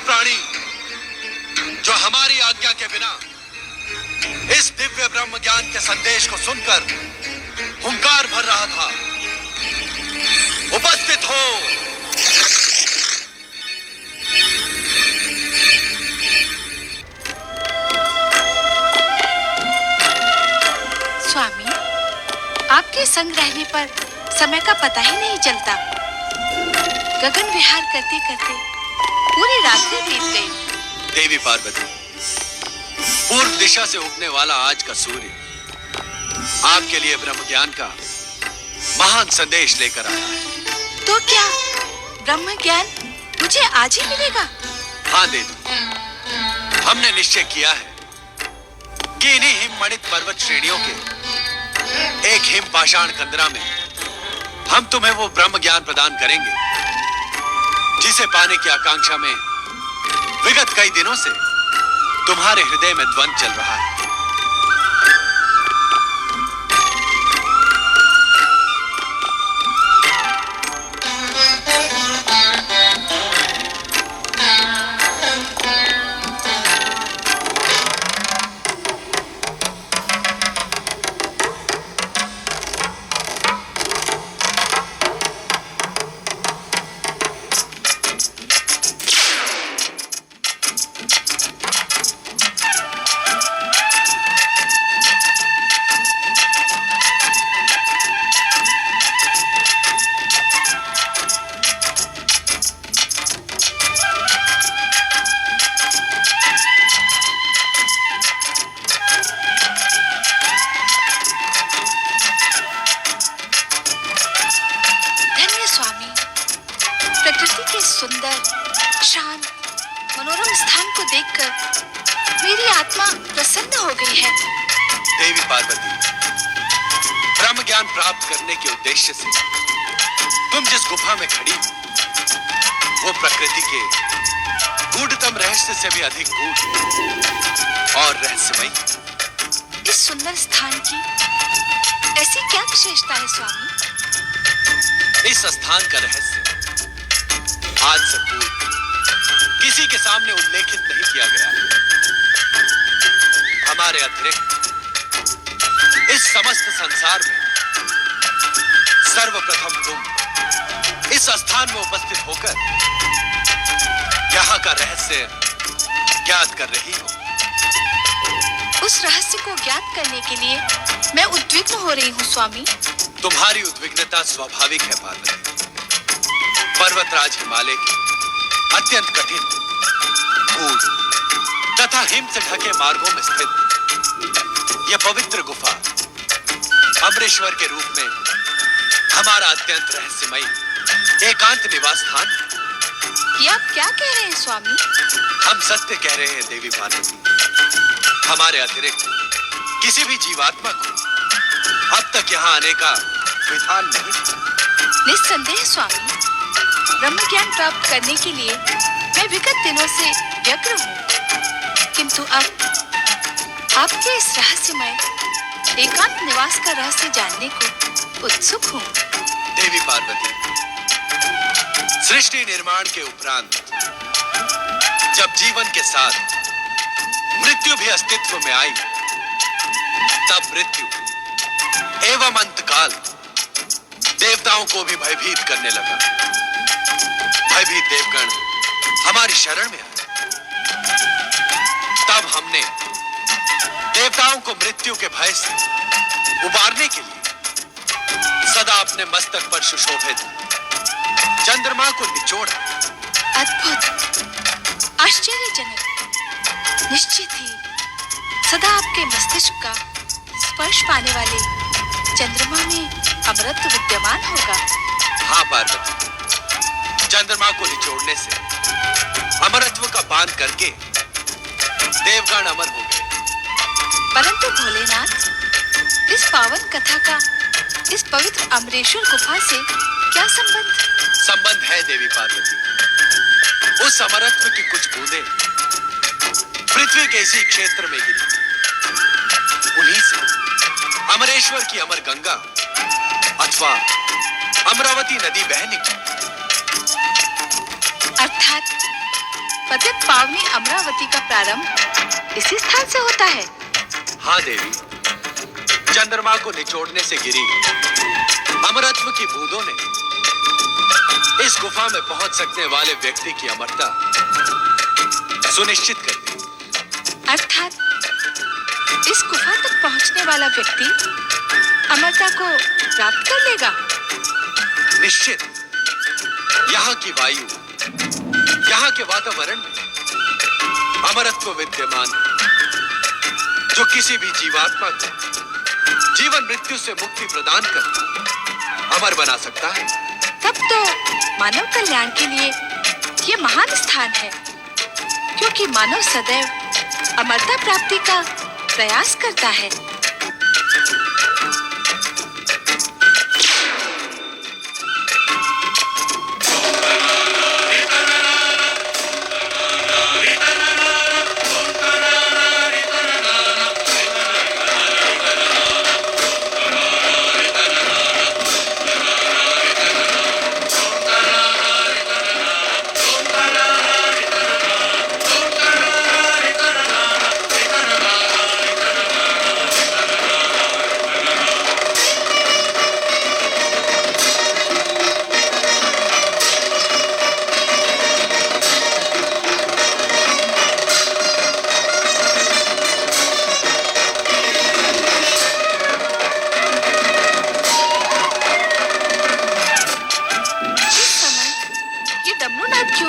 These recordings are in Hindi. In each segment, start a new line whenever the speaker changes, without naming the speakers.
प्राणी जो हमारी आज्ञा के बिना इस दिव्य ब्रह्म ज्ञान के संदेश को सुनकर हुंकार भर रहा था, उपस्थित हो।
स्वामी, आपके संग रहने पर समय का पता ही नहीं चलता। गगन विहार करते करते पूरी रात्रि बीत गई।
देवी पार्वती, पूर्व दिशा से उगने वाला आज का सूर्य आपके लिए ब्रह्म ज्ञान का महान संदेश लेकर आया है।
तो क्या ब्रह्म ज्ञान मुझे आज ही मिलेगा?
हाँ देवी, हमने निश्चय किया है कि इन्हीं हिममणित पर्वत श्रेणियों के एक हिम पाषाण कंदरा में हम तुम्हें वो ब्रह्म ज्ञान प्रदान करेंगे जिसे पाने की आकांक्षा में विगत कई दिनों से तुम्हारे हृदय में द्वंद्व चल रहा है।
प्रकृति के सुंदर, शांत, मनोरम स्थान को देखकर मेरी आत्मा प्रसन्न हो गई है।
देवी पार्वती, ब्रह्म ज्ञान प्राप्त करने के उद्देश्य से तुम जिस गुफा में खड़ी हो, वो प्रकृति के गूढ़तम रहस्य से भी अधिक गूढ़ और रहस्यमयी।
इस सुंदर स्थान की ऐसी क्या विशेषता है स्वामी?
इस स्थान का रहस्य आज से पूर्व किसी के सामने उल्लेखित नहीं किया गया। हमारे अतिरिक्त इस समस्त संसार में सर्वप्रथम तुम इस स्थान में उपस्थित होकर यहाँ का रहस्य ज्ञात कर रही हो।
उस रहस्य को ज्ञात करने के लिए मैं उद्विग्न हो रही हूँ स्वामी।
तुम्हारी उद्विग्नता स्वाभाविक है पार्वती। पर्वतराज हिमालय के अत्यंत कठिन, गूढ़ तथा हिम से ढके मार्गों में स्थित यह पवित्र गुफा अमरेश्वर के रूप में हमारा अत्यंत रहस्यमयी एकांत निवास स्थान।
ये आप क्या कह रहे हैं स्वामी?
हम सत्य कह रहे हैं देवी पार्वती। हमारे अतिरिक्त किसी भी जीवात्मा को अब तक यहाँ आने का विधान नहीं।
निस्संदेह स्वामी, ब्रह्म ज्ञान प्राप्त करने के लिए मैं विगत दिनों से व्यग्र हूँ, किंतु अब आपके इस रहस्यमय एकांत निवास का रहस्य जानने को उत्सुक हूँ।
देवी पार्वती, सृष्टि निर्माण के उपरांत जब जीवन के साथ मृत्यु भी अस्तित्व में आई, तब मृत्यु एवं अंतकाल देवताओं को भी भयभीत करने लगा। भयभीत देवगण हमारी शरण में आए। तब हमने देवताओं को मृत्यु के भय से उबारने के लिए सदा अपने मस्तक पर सुशोभित चंद्रमा को निचोड़ा।
अद्भुत, आश्चर्यजनक। निश्चित ही सदा आपके मस्तिष्क का स्पर्श पाने वाले चंद्रमा में अमरत्व विद्यमान होगा।
हाँ पार्वती, चंद्रमा को निचोड़ने से अमरत्व का पान करके देवगण अमर हो गए।
परंतु भोलेनाथ, इस पावन कथा का इस पवित्र अमरेश्वर गुफा से क्या संबंध?
संबंध है देवी पार्वती। उस अमरत्व की कुछ बूंदें पृथ्वी के इसी क्षेत्र में गिरी। उन्हीं से अमरेश्वर की अमर गंगा अथवा अमरावती नदी बह निकली।
अर्थात पतित पावनी अमरावती का प्रारंभ इसी स्थान से होता है।
हाँ देवी, चंद्रमा को निचोड़ने से गिरी अमरत्व की बूंदों ने इस गुफा में पहुंच सकने वाले व्यक्ति की अमरता सुनिश्चित कर दी।
अर्थात इस गुफा तक पहुंचने वाला व्यक्ति अमरता को प्राप्त कर लेगा।
निश्चित। यहाँ की वायु, यहाँ के वातावरण में अमरत्व विद्यमान है, जो किसी भी जीवात्मा को जीवन मृत्यु से मुक्ति प्रदान कर अमर बना सकता है।
तब तो मानव कल्याण के लिए ये महान स्थान है, क्योंकि मानव सदैव अमरता प्राप्ति का प्रयास करता है।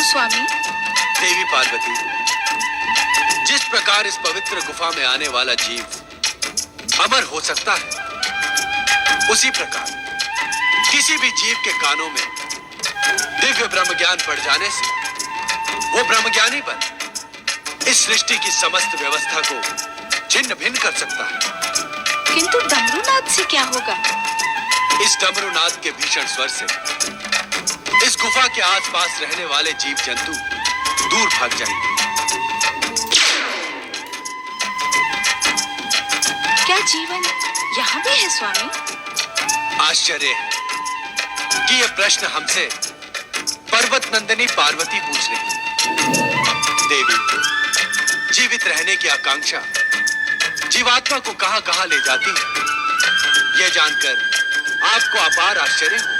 स्वामी?
देवी पार्वती, जिस प्रकार इस पवित्र गुफा में आने वाला जीव अमर हो सकता है, उसी प्रकार किसी भी जीव के कानों में दिव्य ब्रह्म ज्ञान पड़ जाने से वो ब्रह्मज्ञानी बन इस सृष्टि की समस्त व्यवस्था को छिन्न भिन्न कर सकता है।
किंतु डमरूनाद से क्या होगा?
इस डमरूनाद के भीषण स्वर से इस गुफा के आसपास रहने वाले जीव जंतु दूर भाग जाएंगे।
क्या जीवन यहाँ भी है स्वामी?
आश्चर्य है कि यह प्रश्न हमसे पर्वत नंदिनी पार्वती पूछ रही है। देवी, जीवित रहने की आकांक्षा जीवात्मा को कहां कहां ले जाती है, यह जानकर आपको अपार आश्चर्य होगा।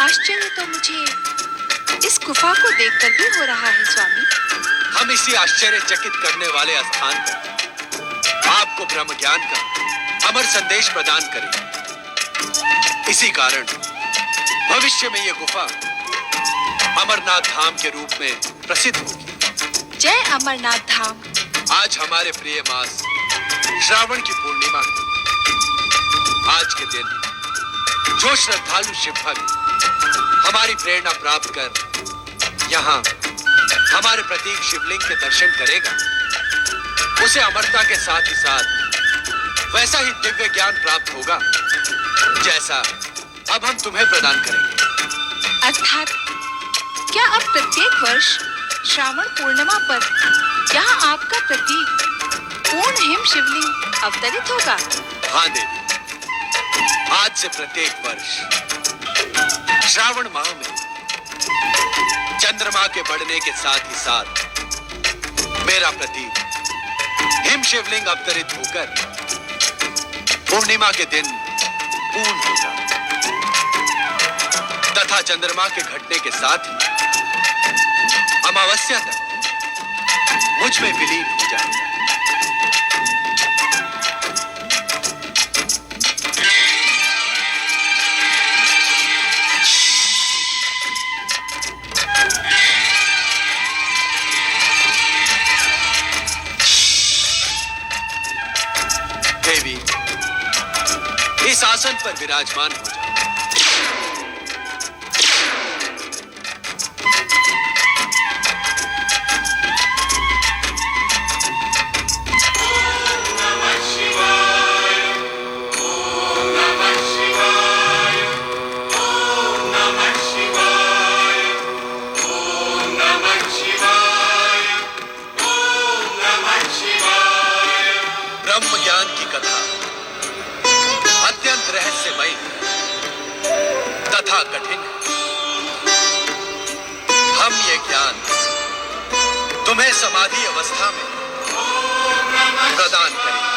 आश्चर्य तो मुझे इस गुफा को देखकर भी हो रहा है स्वामी।
हम इसी आश्चर्यचकित करने वाले स्थान पर आपको ब्रह्म ज्ञान का अमर संदेश प्रदान करें। इसी कारण भविष्य में यह गुफा अमरनाथ धाम के रूप में प्रसिद्ध होगी।
जय अमरनाथ धाम।
आज हमारे प्रिय मास श्रावण की पूर्णिमा है। आज के दिन जो श्रद्धालु शिव भक्त हमारी प्रेरणा प्राप्त कर यहाँ हमारे प्रतीक शिवलिंग के दर्शन करेगा, उसे अमरता के साथ ही साथ वैसा ही दिव्य ज्ञान प्राप्त होगा जैसा अब हम तुम्हें प्रदान करेंगे।
अर्थात क्या अब प्रत्येक वर्ष श्रावण पूर्णिमा पर यहाँ आपका प्रतीक पूर्ण हिम शिवलिंग अवतरित होगा?
हाँ देवी, आज से प्रत्येक वर्ष श्रावण माह में चंद्रमा के बढ़ने के साथ ही साथ मेरा प्रतीक हिम शिवलिंग अवतरित होकर पूर्णिमा के दिन पूर्ण होगा तथा चंद्रमा के घटने के साथ ही अमावस्या तक मुझ में विलीन हो जाएगा। देवी, इस आसन पर विराजमान हो जाओ। ब्रह्म ज्ञान की कथा अत्यंत रहस्यमयी तथा कठिन है। हम ये ज्ञान तुम्हें समाधि अवस्था में प्रदान करेगा।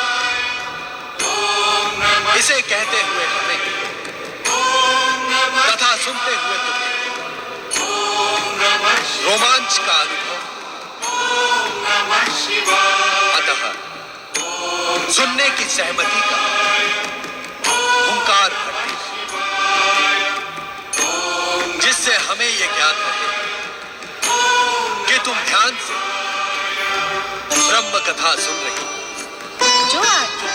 इसे कहते हुए हमें तथा सुनते हुए तुम्हें रोमांच का अनुभव, अतः सुनने की सहमति का हुंकार भरती, जिससे हमें यह ज्ञात रहे कि तुम ध्यान से ब्रह्म कथा सुन रही।
जो आज्ञा।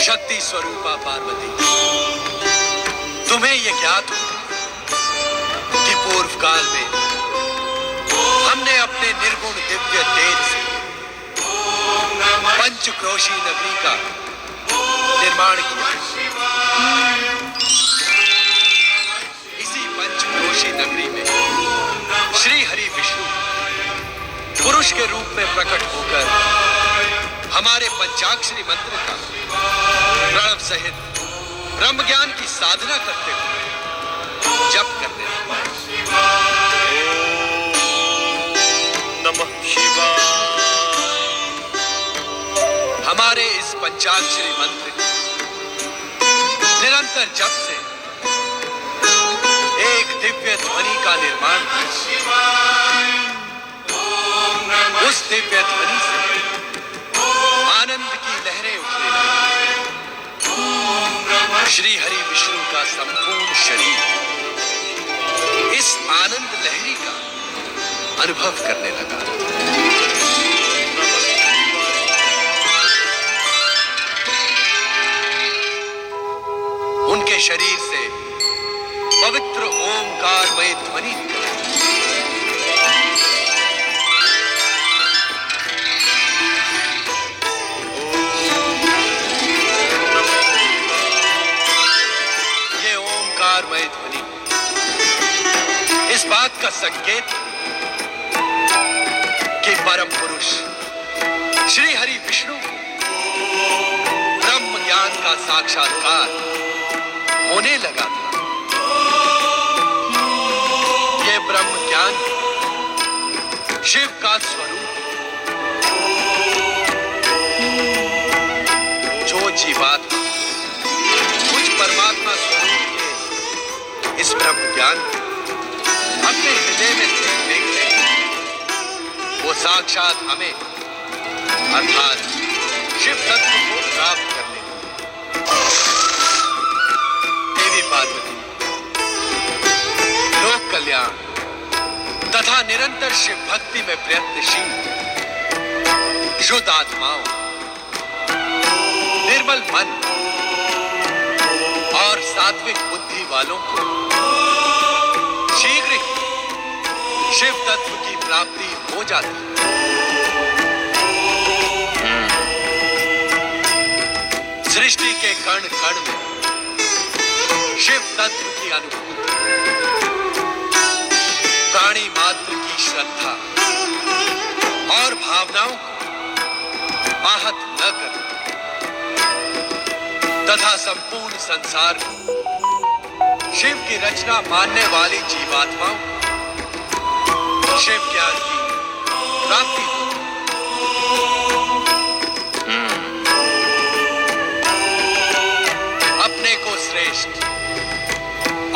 शक्ति स्वरूपा पार्वती, तुम्हें यह ज्ञात हो कि पूर्व काल में हमने अपने निर्गुण दिव्य तेज से पंचक्रोशी नगरी का निर्माण किया। इसी पंचक्रोशी नगरी में श्री हरि विष्णु पुरुष के रूप में प्रकट होकर हमारे पंचाक्षरी मंत्र का प्रणव सहित ब्रह्म ज्ञान की साधना करते हुए जप करने लगे।
नमः शिवाय।
हमारे इस पंचाक्षरी मंत्र के निरंतर जप से एक दिव्य ध्वनि का निर्माण हुआ। उस दिव्य ध्वनि से आनंद की लहरें उठने लगी। श्री हरि विष्णु का संपूर्ण शरीर इस आनंद लहरी का अनुभव करने लगा। उनके शरीर से पवित्र ओंकारमय ध्वनि निकली। ये ओंकारमय ध्वनि इस बात का संकेत कि परम पुरुष श्री हरि विष्णु को ब्रह्म ज्ञान का साक्षात्कार होने लगा था। ये ब्रह्म ज्ञान शिव का स्वरूप, जो जीवात्मा कुछ परमात्मा स्वरूप के इस ब्रह्म ज्ञान अपने हृदय में स्थित देखते हैं, वो साक्षात हमें अर्थात शिव तत्व को प्राप्त कर लेते। देवी पार्वती लोक कल्याण तथा निरंतर शिव भक्ति में प्रयत्नशील शुद्ध आत्माओं, निर्मल मन और सात्विक बुद्धि वालों को शीघ्र ही शिव तत्व की प्राप्ति हो जाती है। सृष्टि के कण कण में शिव तत्व की अनुभूति, प्राणी मात्र की श्रद्धा और भावनाओं को आहत न कर तथा संपूर्ण संसार को शिव की रचना मानने वाली जीवात्माओं को शिव ज्ञान की प्राप्ति हो। अपने को श्रेष्ठ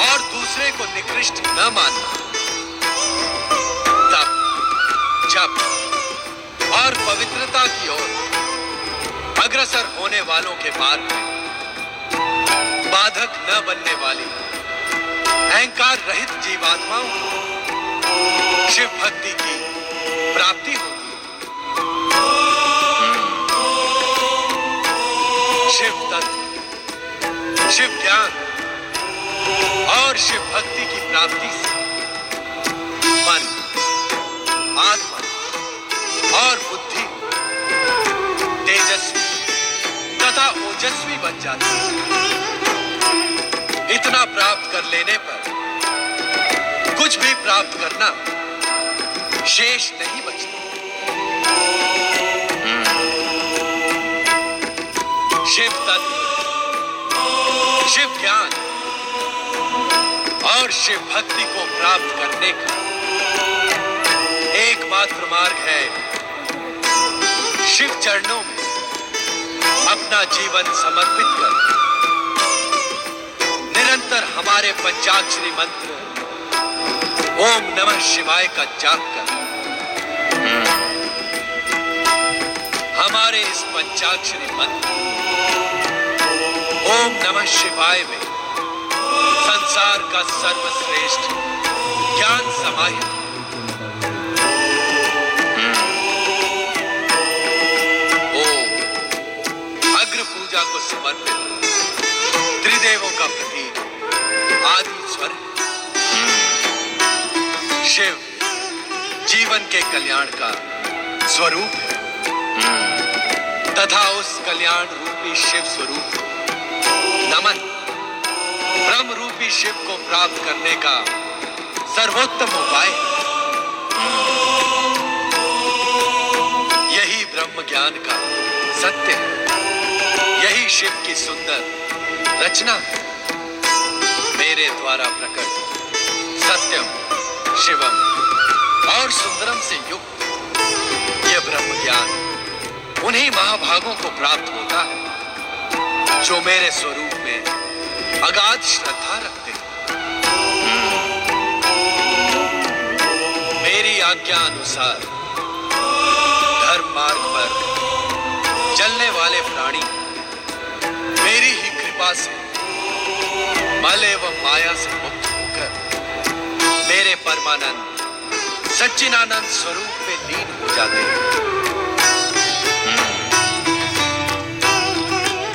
और दूसरे को निकृष्ट न मानना, तप, जप और पवित्रता की ओर अग्रसर होने वालों के मार्ग में बाधक न बनने वाली अहंकार रहित जीवात्माओं को शिव भक्ति की प्राप्ति होगी। शिव तत्व, शिव ज्ञान और शिव भक्ति की प्राप्ति से मन, आत्मा और बुद्धि तेजस्वी तथा ओजस्वी बन जाती है। इतना प्राप्त कर लेने पर कुछ भी प्राप्त करना शेष नहीं बचता। शिव तत्व, शिव ज्ञान और शिव भक्ति को प्राप्त करने का एक एकमात्र मार्ग है शिव चरणों में अपना जीवन समर्पित कर निरंतर हमारे पंचाक्षरी मंत्र ओम नमः शिवाय का जाप कर। हमारे इस पंचाक्षरी मंत्र ओम नमः शिवाय में संसार का सर्वश्रेष्ठ ज्ञान समाहित है। अग्र पूजा को समर्पित त्रिदेवों का प्रतीक आदि स्वर शिव जीवन के कल्याण का स्वरूप है तथा उस कल्याण रूपी शिव स्वरूप नमन ब्रह्म रूपी शिव को प्राप्त करने का सर्वोत्तम उपाय है। यही ब्रह्म ज्ञान का सत्य है, यही शिव की सुंदर रचना है। मेरे द्वारा प्रकट सत्यम शिवम और सुंदरम से युक्त यह ब्रह्म ज्ञान उन्हीं महाभागों को प्राप्त होता है जो मेरे स्वरूप में अगाध श्रद्धा रखते हैं। मेरी आज्ञा अनुसार धर्म मार्ग पर चलने वाले प्राणी मेरी ही कृपा से मल एवं माया से मुक्त होकर मेरे परमानंद सच्चिदानंद स्वरूप में लीन हो जाते हैं।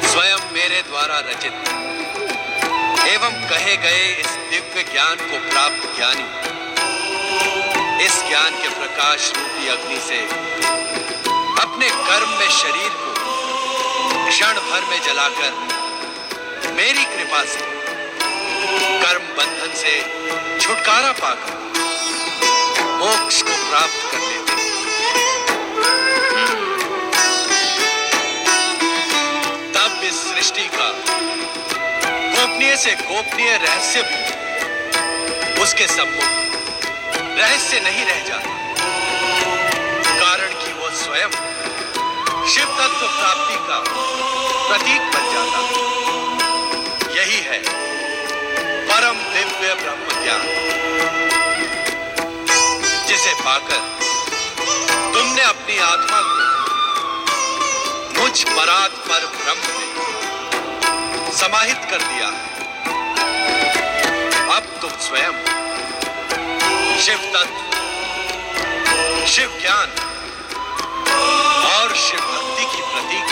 स्वयं मेरे द्वारा रचित एवं कहे गए इस दिव्य ज्ञान को प्राप्त ज्ञानी इस ज्ञान के प्रकाश रूपी अग्नि से अपने कर्म में शरीर को क्षण भर में जलाकर मेरी कृपा से कर्म बंधन से छुटकारा पाकर मोक्ष को प्राप्त कर लेते हैं। तब इस सृष्टि का गोपनीय से गोपनीय रहस्य भी उसके सम्मुख रहस्य नहीं रह जाता, कारण कि वो स्वयं शिव तत्व प्राप्ति का प्रतीक बन जाता है। यही है परम दिव्य ब्रह्म ज्ञान जिसे पाकर तुमने अपनी आत्मा को मुझ परात पर ब्रह्म में समाहित कर दिया है। अब तुम स्वयं शिव तत्व, शिव ज्ञान और शिव भक्ति की प्रतीक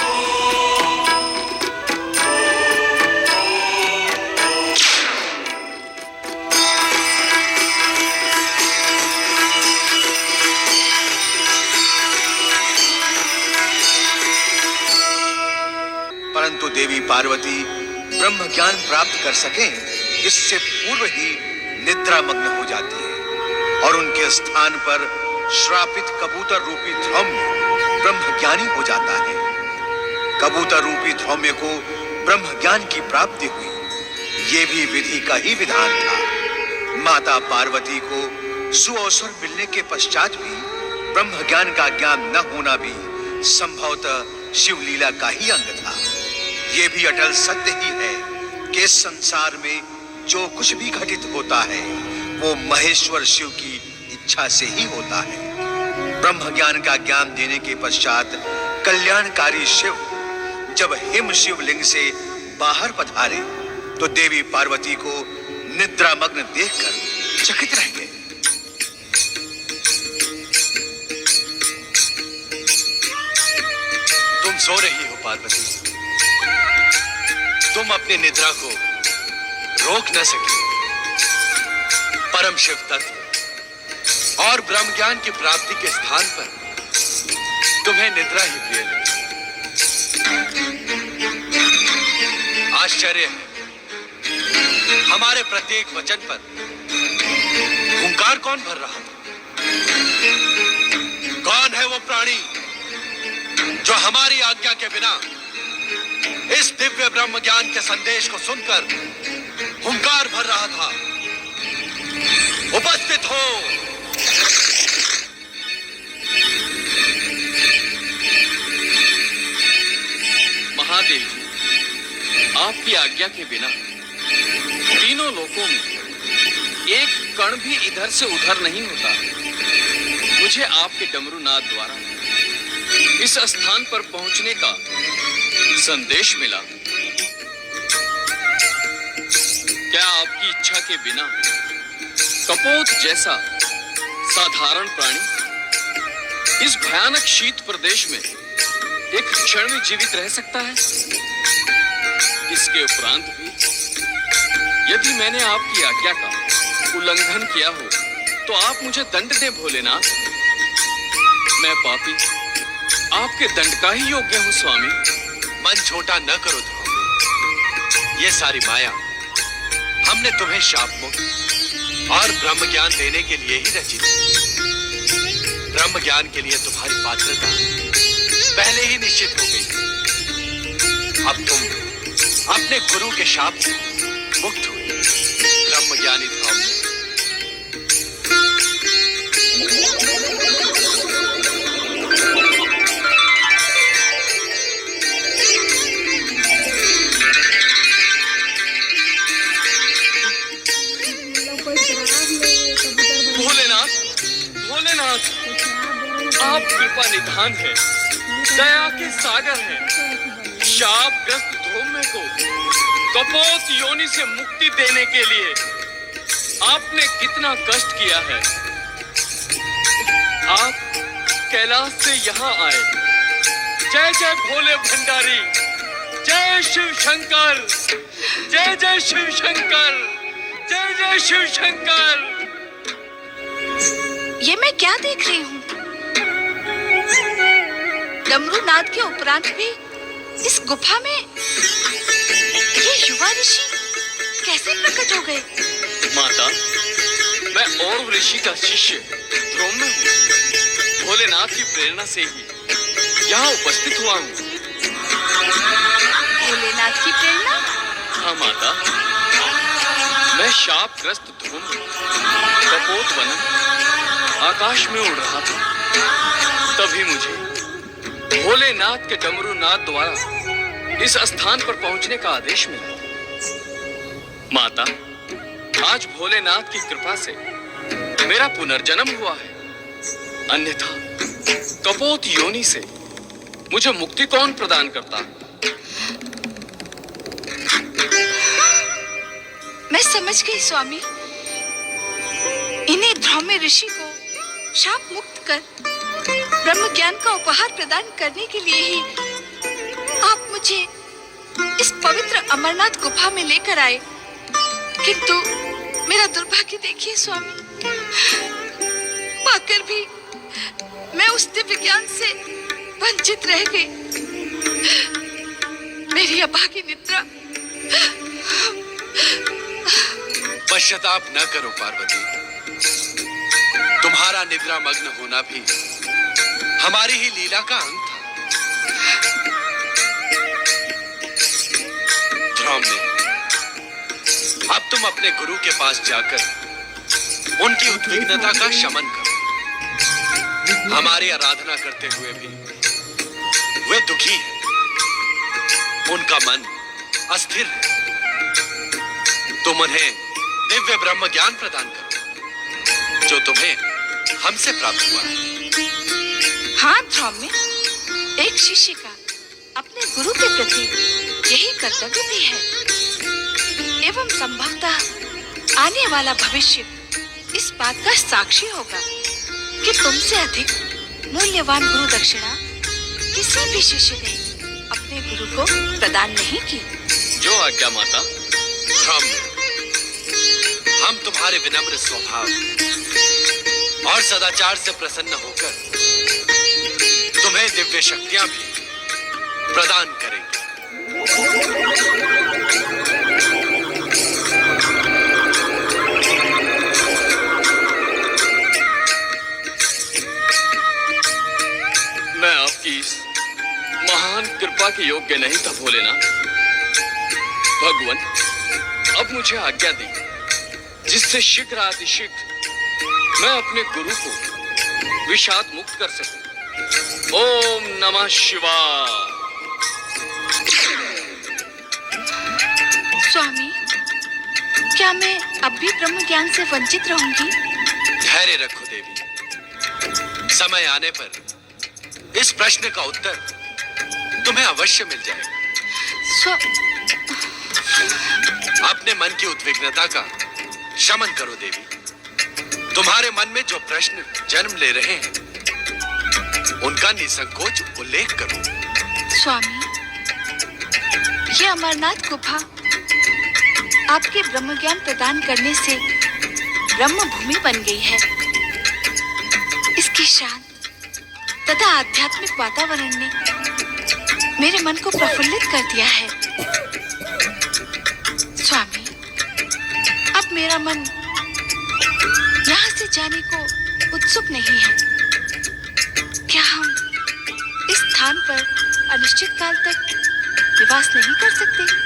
परंतु देवी पार्वती ब्रह्म ज्ञान प्राप्त कर सके इससे पूर्व ही निद्रा मग्न हो जाती है और उनके स्थान पर श्रापित कबूतर रूपी धौम्य ब्रह्म ज्ञानी हो जाता है। कबूतर रूपी धौम्य को ब्रह्म ज्ञान की प्राप्ति हुई ये भी विधि का ही विधान था। माता पार्वती को सुअवसर मिलने के पश्चात भी ब्रह्म ज्ञान का ज्ञान न होना भी संभवतः शिवलीला का ही अंग था। ये भी अटल सत्य ही है कि इस संसार में जो कुछ भी घटित होता है वो महेश्वर शिव की इच्छा से ही होता है। ब्रह्म ज्ञान का ज्ञान देने के पश्चात कल्याणकारी शिव जब हिम शिवलिंग से बाहर पधारे तो देवी पार्वती को निद्रामग्न देखकर चकित रह गए। तुम सो रही हो पार्वती, तुम अपनी निद्रा को रोक न सके। परम शिव तत्व और ब्रह्म ज्ञान की प्राप्ति के स्थान पर तुम्हें निद्रा ही प्रिय लगी। आश्चर्य है, हमारे प्रत्येक वचन पर हुंकार कौन भर रहा था? कौन है वो प्राणी जो हमारी आज्ञा के बिना इस दिव्य ब्रह्म ज्ञान के संदेश को सुनकर हुंकार भर रहा था? उपस्थित हो।
आपकी आज्ञा के बिना तीनों लोकों में एक कण भी इधर से उधर नहीं होता। मुझे आपके डमरू नाद द्वारा इस स्थान पर पहुंचने का संदेश मिला। क्या आपकी इच्छा के बिना कपोत जैसा साधारण प्राणी इस भयानक शीत प्रदेश में एक क्षण में जीवित रह सकता है? इसके उपरांत भी यदि मैंने आपकी आज्ञा का उल्लंघन किया हो तो आप मुझे दंड दें भोलेनाथ। मैं पापी आपके दंड का ही योग्य हूं स्वामी।
मन छोटा न करो धौम्य। ये सारी माया हमने तुम्हें शाप मुक्त और ब्रह्म ज्ञान देने के लिए ही रची थी। ब्रह्म ज्ञान के लिए तुम्हारी पात्रता पहले ही निश्चित हो गई। अब तुम अपने गुरु के शाप से मुक्त हुए। ब्रह्म ज्ञानी धौम्य।
भोलेनाथ, आप कृपा निधान है, दया के सागर हैं। शापग्रस्त धौम्य को कपोत योनि से मुक्ति देने के लिए आपने कितना कष्ट किया है। आप कैलाश से यहाँ आए। जय जय भोले भंडारी, जय शिव शंकर, जय जय शिव शंकर, जय जय शिव शंकर।
ये मैं क्या देख रही हूँ? डमरू नाद के उपरांत भी इस गुफा में ये युवा ऋषि कैसे प्रकट हो गए?
माता, मैं और ऋषि का शिष्य धौम्य हूँ। भोलेनाथ की प्रेरणा से ही यहाँ उपस्थित हुआ हूँ।
भोलेनाथ की प्रेरणा?
हाँ माता, मैं शापग्रस्त धौम्य कपोत बना आकाश में उड़ रहा था। तभी मुझे भोलेनाथ के डमरू नाद द्वारा इस स्थान पर पहुंचने का आदेश मिला। माता, आज भोलेनाथ की कृपा से मेरा पुनर्जन्म हुआ है। अन्यथा कपोत योनि से मुझे मुक्ति कौन प्रदान करता?
मैं समझ गई स्वामी। इन्हीं धौम्य ऋषि को शाप मुक्त कर ब्रह्म ज्ञान का उपहार प्रदान करने के लिए ही आप मुझे इस पवित्र अमरनाथ गुफा में लेकर आए। किंतु मेरा दुर्भाग्य देखिए स्वामी, पाकर भी मैं उस दिव्य ज्ञान से वंचित रह गई। मेरी अभागी निद्रा।
पश्चाताप न करो पार्वती। तुम्हारा निद्रा मग्न होना भी हमारी ही लीला का अंग था। धौम्य, अब तुम अपने गुरु के पास जाकर उनकी उद्विग्नता का शमन करो। हमारी आराधना करते हुए भी वे दुखी हैं। उनका मन अस्थिर है। तुम उन्हें दिव्य ब्रह्म ज्ञान प्रदान करो जो तुम्हें हमसे प्राप्त हुआ है।
हाँ धौम्य, एक शिष्य का अपने गुरु के प्रति यही कर्तव्य भी है। एवं संभवतः आने वाला भविष्य इस बात का साक्षी होगा कि तुमसे अधिक मूल्यवान गुरु दक्षिणा किसी भी शिष्य ने अपने गुरु को प्रदान नहीं की।
जो आज्ञा माता।
धौम्य, हम तुम्हारे विनम्र स्वभाव और सदाचार से प्रसन्न होकर तुम्हें दिव्य शक्तियां भी प्रदान करेंगे।
मैं आपकी इस महान कृपा के योग्य नहीं था भोलेनाथ। भगवान, अब मुझे आज्ञा दी जिससे शीघ्र अतिशीघ्र मैं अपने गुरु को विषाद मुक्त कर सकूं। ओम नमः शिवाय।
स्वामी, क्या मैं अब भी ब्रह्म ज्ञान से वंचित रहूंगी?
धैर्य रखो देवी, समय आने पर इस प्रश्न का उत्तर तुम्हें अवश्य मिल जाएगा। अपने मन की उद्विग्नता का शमन करो देवी। तुम्हारे मन में जो प्रश्न जन्म ले रहे हैं उनका निसंकोच उल्लेख करो।
स्वामी, ये अमरनाथ गुफा आपके ब्रह्म ज्ञान प्रदान करने से ब्रह्म भूमि बन गई है। इसकी शांत तथा आध्यात्मिक वातावरण ने मेरे मन को प्रफुल्लित कर दिया है। स्वामी, अब मेरा मन यहाँ से जाने को उत्सुक नहीं है। क्या हम इस स्थान पर अनिश्चित काल तक निवास नहीं कर सकते?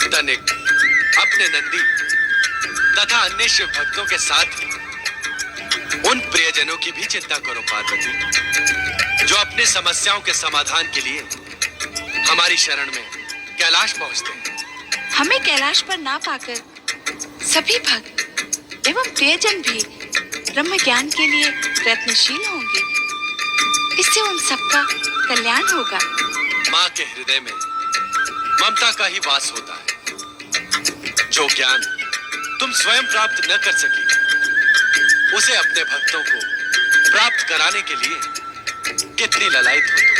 तनिक अपने नंदी तथा अन्य शिव भक्तों के साथ ही उन प्रियजनों की भी चिंता करो पार्वती, जो अपने समस्याओं के समाधान के लिए हमारी शरण में कैलाश पहुंचते हैं।
हमें कैलाश पर ना पाकर सभी भक्त एवं प्रियजन भी ब्रह्म ज्ञान के लिए प्रयत्नशील होंगे। इससे उन सबका कल्याण होगा।
माँ के हृदय में ममता का ही वास होता है। जो ज्ञान तुम स्वयं प्राप्त न कर सकी, उसे अपने भक्तों को प्राप्त कराने के लिए कितनी ललायत हो तुम।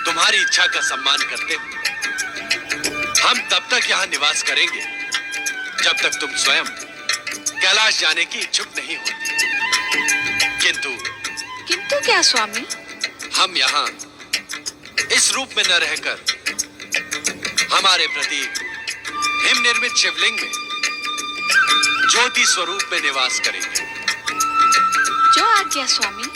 तुम्हारी इच्छा का सम्मान करते हुए हम तब तक यहाँ निवास करेंगे जब तक तुम स्वयं कैलाश जाने की इच्छुक नहीं होती।
किंतु क्या स्वामी?
हम यहाँ इस रूप में न रहकर हमारे प्रति हिम निर्मित शिवलिंग में ज्योति स्वरूप में निवास करेंगे।
जो आज्ञा स्वामी।